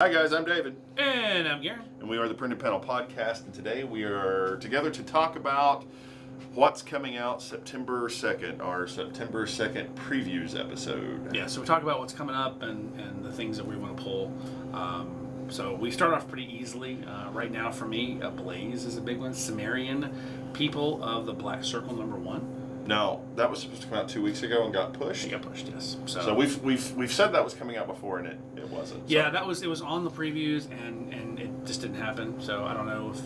Hi guys, I'm David. And I'm Garen. And we are the Printed Panel Podcast, and today we are together to talk about what's coming out September 2nd, our September 2nd previews episode. Yeah, so we talk about what's coming up and the things that we want to pull. So we start off pretty easily. Right now for me, Blaze is a big one. Sumerian People of the Black Circle #1. Now, that was supposed to come out 2 weeks ago and got pushed. It got pushed, yes. So we've said that was coming out before, and it wasn't. So. Yeah, it was on the previews, and it just didn't happen. So I don't know if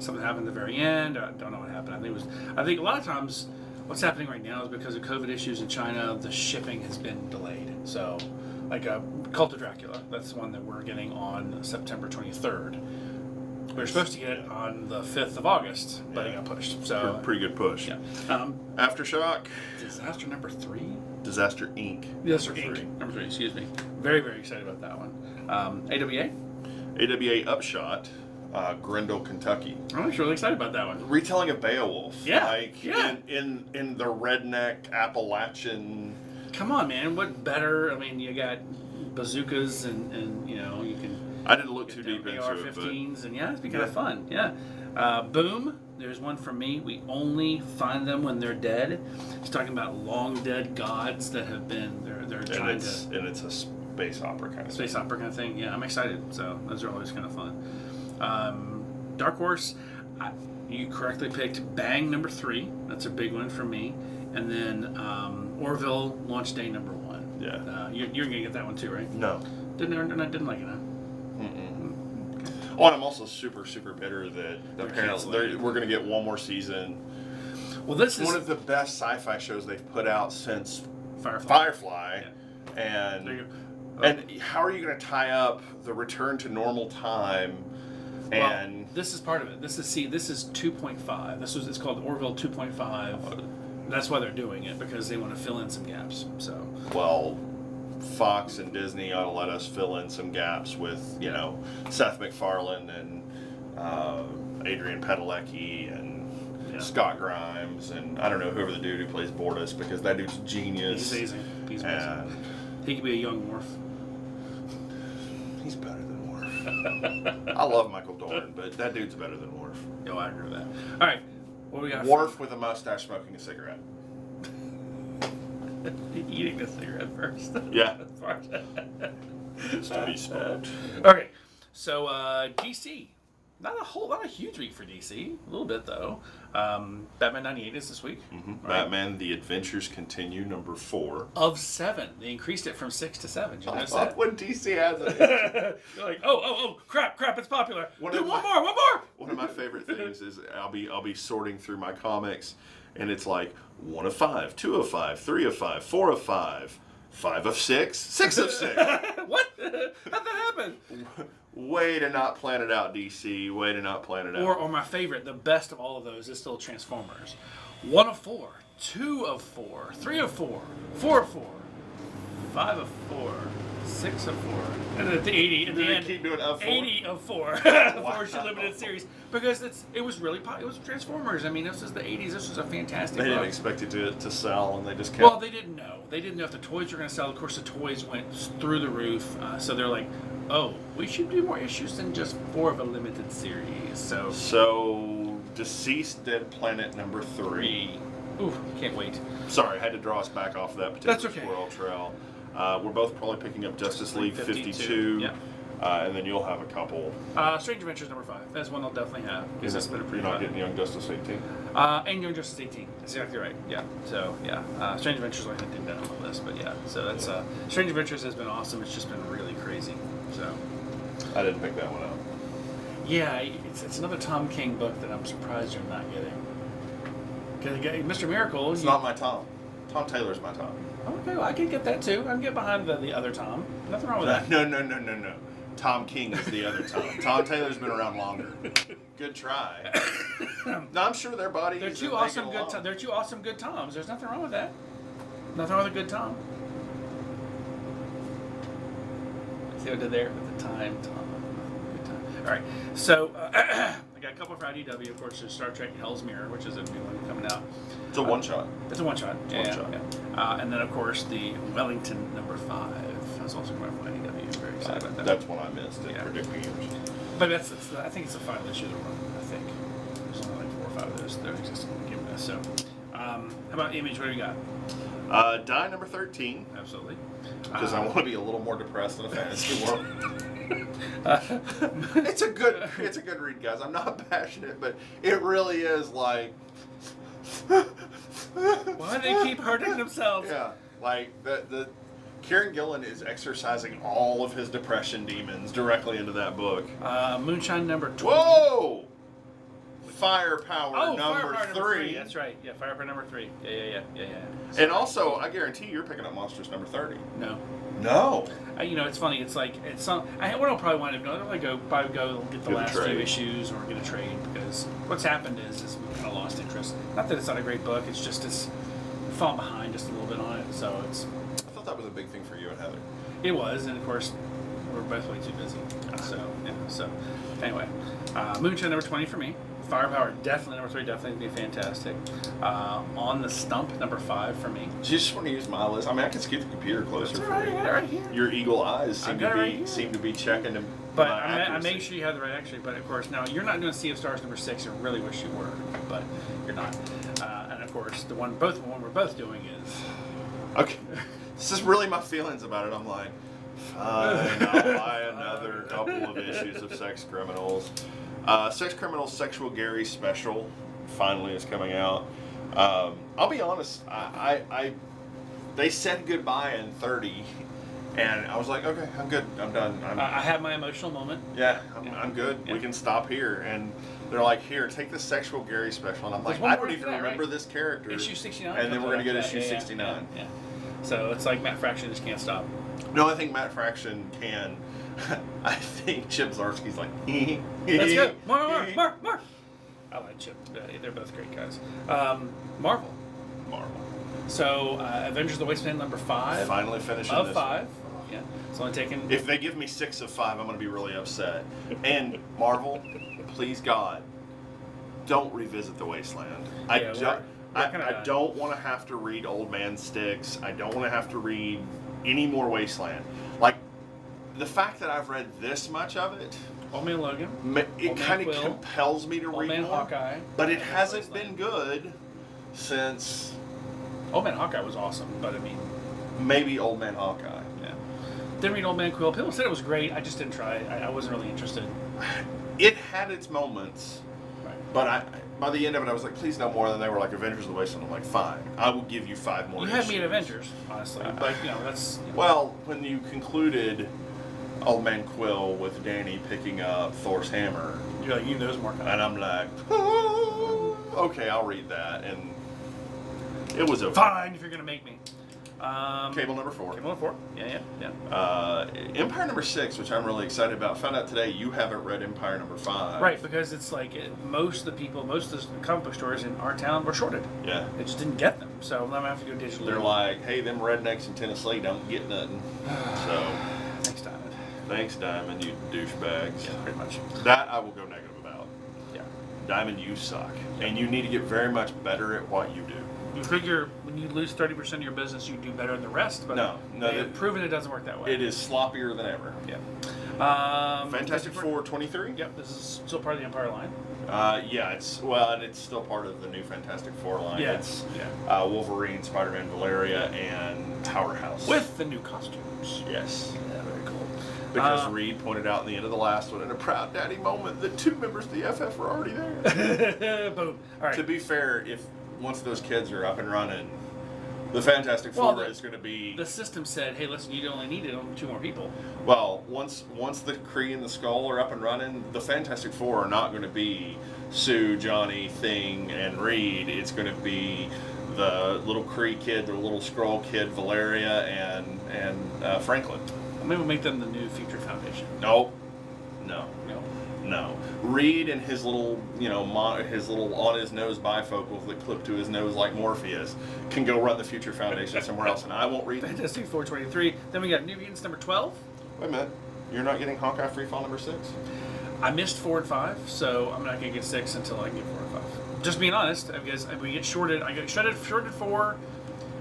something happened at the very end. I don't know what happened. I think a lot of times what's happening right now is because of COVID issues in China, the shipping has been delayed. So, like Cult of Dracula, that's one that we're getting on September 23rd. We were supposed to get it on the 5th of August, but it got pushed. So pretty good push. Yeah. Aftershock. Disaster #3. Disaster Inc. Disaster Inc. #3. Excuse me. Very, very excited about that one. AWA. AWA Upshot. Grendel, Kentucky. I'm actually really excited about that one. Retelling of Beowulf. Yeah. Like in the redneck Appalachian. Come on, man. What better? I mean, you got bazookas and you know, you can. I didn't look too deep into AR-15s, and it's been kind of fun. Yeah. Boom. There's one from me. We only find them when they're dead. It's talking about long dead gods that have been. They're trying to. And it's a space opera kind of space opera kind of thing. Yeah, I'm excited. So those are always kind of fun. Dark Horse. You correctly picked Bang #3. That's a big one for me. And then Orville Launch Day #1. Yeah. You're gonna get that one too, right? No. Didn't like it, huh? Oh, and I'm also super, super bitter that apparently we're going to get one more season. Well, this is one of the best sci-fi shows they've put out since Firefly. Yeah. And how are you going to tie up the return to normal time? And this is part of it. This is 2.5. It's called Orville 2.5. That's why they're doing it, because they want to fill in some gaps. So Fox and Disney ought to let us fill in some gaps with, Seth MacFarlane and Adrian Padalecki and Scott Grimes and I don't know, whoever the dude who plays Bortus, because that dude's genius. He's amazing. He's amazing. He could be a young Worf. He's better than Worf. I love Michael Dorn, but that dude's better than Worf. Yo, I agree with that. All right. What we got? Worf with a mustache smoking a cigarette. Eating the cigarette first. Yeah. It's to be smoked. Okay, so DC, not a huge week for DC. A little bit though. Batman '98 is this week. Mm-hmm. Right? Batman: The Adventures Continue #4 of 7. They increased it from 6 to 7. Did you notice that? When DC has it, you're like, oh, crap! It's popular. One more. One of my favorite things is I'll be sorting through my comics. And it's like 1 of 5, 2 of 5, 3 of 5, 4 of 5, 5 of 6, 6 of 6. What? How'd that happen? Way to not plan it out, DC. Way to not plan it out. Or my favorite, the best of all of those is still Transformers. 1 of 4, 2 of 4, 3 of 4, 4 of 4, 5 of 4, 6 of 4, and then at the 80, at the end, keep doing of 4? 80 of 4, Wow. 4 issue limited series, because it was really popular. It was Transformers. I mean, this was the 80s. This was a fantastic. They book. didn't expect it to sell, and they just kept. Well, they didn't know. They didn't know if the toys were going to sell. Of course, the toys went through the roof. So they're like, oh, we should do more issues than just 4 of a limited series. So Deceased Dead Planet #3. Ooh, can't wait. Sorry, I had to draw us back off of that particular That's okay. squirrel trail. We're both probably picking up Justice League 52. Yeah. And then you'll have a couple. Strange Adventures #5. That's one I'll definitely have. Because that's been a pretty You're not fun. getting Young Justice 18? And Young Justice 18. That's exactly right. Yeah. So, yeah. Strange Adventures, I didn't down on the list, but yeah. So that's, Strange Adventures has been awesome. It's just been really crazy. So. I didn't pick that one up. Yeah, it's another Tom King book that I'm surprised you're not getting. Because Mr. Miracle. It's not my Tom. Tom Taylor's my Tom. Okay, well, I can get that too. I can get behind the other Tom. Nothing wrong with that. No. Tom King is the other Tom. Tom Taylor's been around longer. Good try. No, I'm sure their bodies. They're two awesome good Toms. They're two awesome good Toms. There's nothing wrong with that. Nothing wrong with a good Tom. See what I did there with the time, Tom. Good time. All right. So I got a couple for IDW. Of course, there's Star Trek Hell's Mirror, which is a new one coming out. It's a one shot. It's a one shot. One shot. Yeah. And then, of course, the Wellington #5. That's also coming out from IDW. I'm very excited about that. That's one I missed in Yeah. Predicting Yours. But I think it's the final issue of the run. I think there's only like 4 or 5 of those that exist in the game now. So, how about Image? What do you got? Die number 13, Absolutely. because I want to be a little more depressed in a fantasy world. It's a good read, guys. I'm not passionate, but it really is like. Why do they keep hurting themselves? Yeah, like the Kieran Gillen is exercising all of his depression demons directly into that book. Moonshine number 20. Whoa! Firepower Oh, number Firepower 3. That's right. Yeah, Firepower number 3. Yeah. And also, I guarantee you're picking up Monsters number 30. No. No. It's funny. It's like what I'll probably wind up doing. I'll probably go get the Get a last few trade. issues or get a trade, because what's happened is we kind of lost interest. Not that it's not a great book. It's just it's fallen behind just a little bit on it. So I thought that was a big thing for you and Heather. it was, and of course we're both way too busy. So anyway, Moonshine number 20 for me. Firepower definitely number 3. Definitely be fantastic. On the Stump number 5 for me. Do you just want to use my list? I mean, I can skip the computer closer That's for all right, you. I got it right here. Your eagle eyes seem got it right to here. be checking them. But I make sure you have the right actually. But of course, now you're not doing Sea of Stars number 6. I really wish you were, but you're not. And of course, the one we're both doing is. Okay, this is really my feelings about it. I'm like, fine, I'll buy another couple of issues of Sex Criminals. Sex Criminals Sexual Gary Special finally is coming out. I'll be honest, they said goodbye in 30, and I was like, okay, I'm good, I'm done. I have my emotional moment. I'm good. Yeah. We can stop here. And they're like, here, take the Sexual Gary Special. And I'm like, There's one I more don't after even that, remember right? this character. Issue 69. And then we're going to get after issue that. 69. Yeah. So it's like Matt Fraction just can't stop. No, I think Matt Fraction can. I think Chip Zdarsky's like, Let's go. More. I like Chip. They're both great guys. Marvel. So Avengers: The Wasteland number 5. Finally finishing of this 5. Yeah. It's only taken. If they give me 6 of 5, I'm going to be really upset. And Marvel, please God, don't revisit The Wasteland. Yeah, I don't want to have to read Old Man Styx. I don't want to have to read any more Wasteland. Like, the fact that I've read this much of it, Old Man Logan. it Old Man kind of Quill, compels me to Old read Man more. Hawkeye. But it and hasn't Wasteland. been good since Old Man Hawkeye was awesome, but I mean, maybe Old Man Hawkeye. yeah. Didn't read Old Man Quill. People said it was great. I just didn't try it. I wasn't really interested. It had its moments, Right. but by the end of it, I was like, please no more. Than they were like Avengers: The Wasteland. I'm like, fine, I will give you 5 more. You had me at issues. Avengers, honestly, but that's. Well, when you concluded Old Man Quill with Danny picking up Thor's hammer, You're like, you know, there's more coming. and I'm like, "Oh, okay, I'll read that, and it was okay. Fine, if you're gonna make me. Cable number 4. Cable number 4. Yeah. Empire number 6, which I'm really excited about. Found out today you haven't read Empire number 5. Right, because it's like most of the comic book stores in our town were shorted. Yeah. They just didn't get them, so I'm gonna have to go digitally. They're like, hey, them rednecks in Tennessee don't get nothing. So, Next time. thanks, Diamond, you douchebags. Yeah, pretty much. That I will go negative about. Yeah. Diamond, you suck. And you need to get very much better at what you do. You figure when you lose 30% of your business, you do better than the rest, but No, they've proven it doesn't work that way. It is sloppier than ever. Yeah. Fantastic Four 23? Yep, this is still part of the Empire line. Yeah, and it's still part of the new Fantastic Four line. Yeah, It's yeah. Wolverine, Spider-Man, Valeria, and Powerhouse. With the new costumes. Yes. Yeah, very cool. Because Reed pointed out in the end of the last one, in a proud daddy moment, that 2 members of the FF were already there. Boom. All right. To be fair, if once those kids are up and running, the Fantastic Four is going to be... The system said, hey, listen, you only needed 2 more people. Well, once the Kree and the Skull are up and running, the Fantastic Four are not going to be Sue, Johnny, Thing, and Reed. It's going to be the little Kree kid, the little Skrull kid, Valeria, and Franklin. Maybe we'll make them the new Future Foundation. No. Reed and his little, his little on his nose bifocals that clip to his nose like Morpheus can go run the Future Foundation somewhere else, and I won't read them. Fantastic Four 23. Then we got New Mutants number 12. Wait a minute. You're not getting Hawkeye Freefall number 6? I missed 4 and 5, so I'm not going to get 6 until I can get 4 and 5. Just being honest, because we get shorted. I got shorted 4.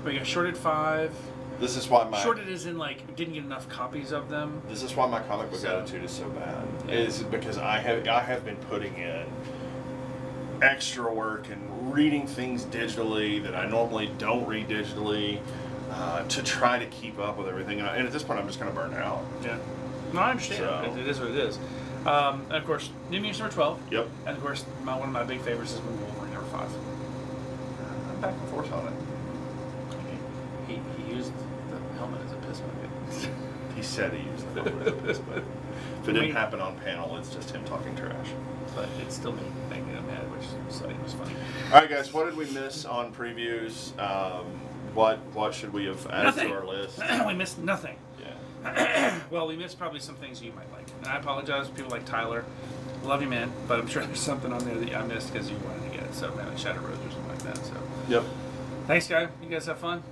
We got shorted 5. This is why my Shorted as in like didn't get enough copies of them. This is why my comic book attitude is so bad. Is because I have been putting in extra work and reading things digitally that I normally don't read digitally to try to keep up with everything. And at this point, I'm just kind of burnt out. Yeah. No, I understand. So- It is what it is. And of course, New Mutants number 12. Yep. And of course, one of my big favorites is Wolverine number 5. I'm back and forth on it. He used the helmet as a piss bucket. He said he used the helmet as a piss bucket. If it didn't happen on panel, it's just him talking trash. But it's still making him mad, which was funny. All right, guys, what did we miss on previews? What should we have added Nothing. to our list? We missed nothing. Yeah. Well, we missed probably some things you might like. And I apologize to people like Tyler. Love you, man. But I'm sure there's something on there that I missed because you wanted to get it. So maybe Shadow Rose or something like that. So Yep. thanks, guys. You guys have fun.